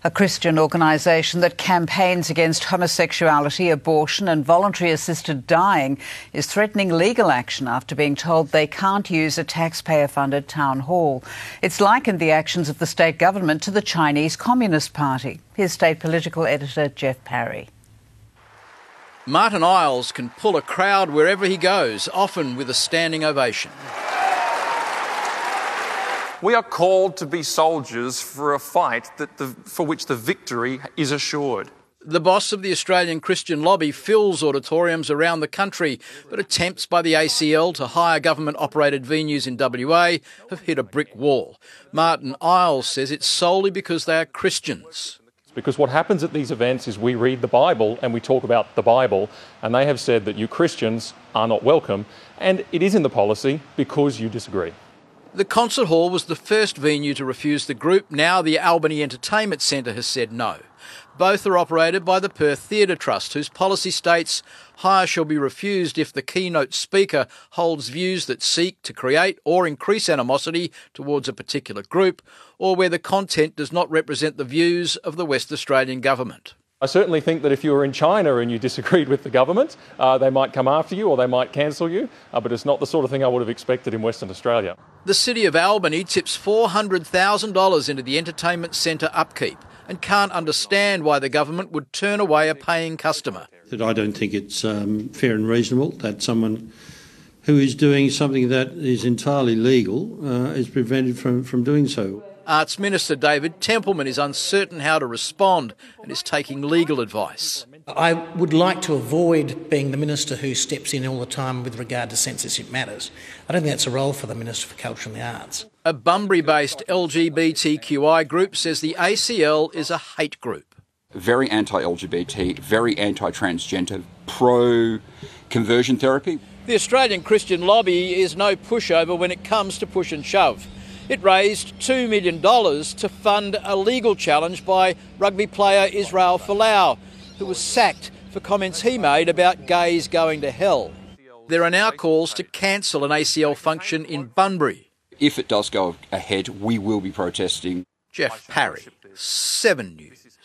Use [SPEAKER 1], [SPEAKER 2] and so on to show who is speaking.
[SPEAKER 1] A Christian organisation that campaigns against homosexuality, abortion and voluntary assisted dying is threatening legal action after being told they can't use a taxpayer-funded town hall. It's likened the actions of the state government to the Chinese Communist Party. Here's state political editor Geoff Parry.
[SPEAKER 2] Martyn Iles can pull a crowd wherever he goes, often with a standing ovation.
[SPEAKER 3] We are called to be soldiers for a fight for which the victory is assured.
[SPEAKER 2] The boss of the Australian Christian lobby fills auditoriums around the country, but attempts by the ACL to hire government-operated venues in WA have hit a brick wall. Martyn Iles says it's solely because they are Christians.
[SPEAKER 4] Because what happens at these events is we read the Bible and we talk about the Bible, and they have said that you Christians are not welcome, and it is in the policy because you disagree.
[SPEAKER 2] The concert hall was the first venue to refuse the group. Now the ALBANY Entertainment Centre has said no. Both are operated by the Perth Theatre Trust, whose policy states hire shall be refused if the keynote speaker holds views that seek to create or increase animosity towards a particular group, or where the content does not represent the views of the West Australian government.
[SPEAKER 4] I certainly think that if you were in China and you disagreed with the government, they might come after you or they might cancel you, but it's not the sort of thing I would have expected in Western Australia.
[SPEAKER 2] The City of Albany tips $400,000 into the entertainment centre upkeep and can't understand why the government would turn away a paying customer.
[SPEAKER 5] I don't think it's fair and reasonable that someone who is doing something that is entirely legal is prevented from doing so.
[SPEAKER 2] Arts Minister David Templeman is uncertain how to respond and is taking legal advice.
[SPEAKER 6] I would like to avoid being the minister who steps in all the time with regard to censorship matters. I don't think that's a role for the Minister for Culture and the Arts.
[SPEAKER 2] A Bunbury-based LGBTQI group says the ACL is a hate group.
[SPEAKER 7] Very anti-LGBT, very anti-transgender, pro-conversion therapy.
[SPEAKER 2] The Australian Christian lobby is no pushover when it comes to push and shove. It raised $2 million to fund a legal challenge by rugby player Israel Folau, who was sacked for comments he made about gays going to hell. There are now calls to cancel an ACL function in Bunbury.
[SPEAKER 7] If it does go ahead, we will be protesting.
[SPEAKER 2] Geoff Parry, 7 News.